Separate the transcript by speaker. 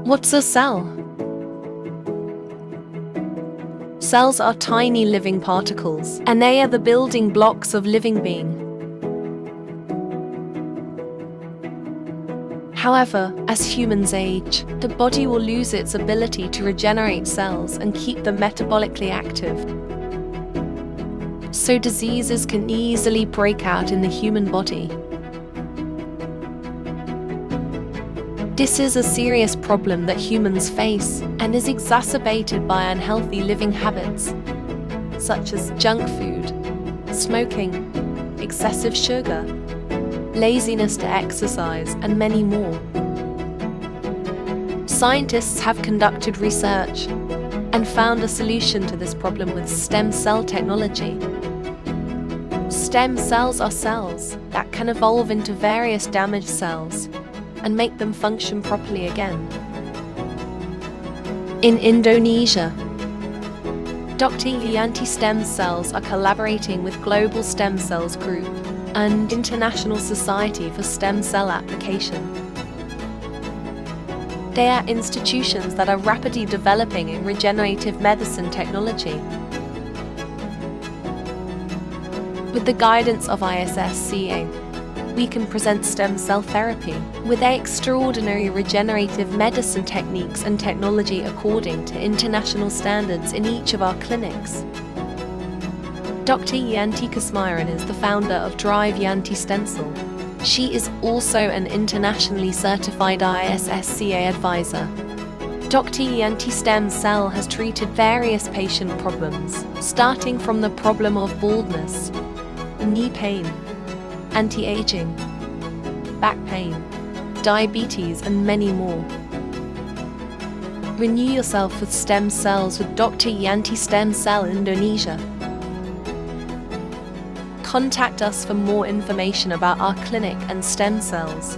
Speaker 1: What's a cell? Cells are tiny living particles, and they are the building blocks of living being. However, as humans age, the body will lose its ability to regenerate cells and keep them metabolically active. So diseases can easily break out in the human body. This is a serious problem that humans face and is exacerbated by unhealthy living habits, such as junk food, smoking, excessive sugar, laziness to exercise, and many more. Scientists have conducted research and found a solution to this problem with stem cell technology. Stem cells are cells that can evolve into various damaged cells and make them function properly again. In Indonesia, Dr. Yanti Stem Cells are collaborating with Global Stem Cells Group and International Society for Stem Cell Application. They are institutions that are rapidly developing in regenerative medicine technology. With the guidance of ISSCA, we can present stem cell therapy with extraordinary regenerative medicine techniques and technology according to international standards in each of our clinics. Dr. Yanti Stem is the founder of Drive Yanti Stem Cell. She is also an internationally certified ISSCA advisor. Dr. Yanti Stem Cell has treated various patient problems, starting from the problem of baldness, knee pain, anti-aging, back pain, diabetes, and many more. Renew yourself with stem cells with Dr. Yanti Stem Cell Indonesia. Contact us for more information about our clinic and stem cells.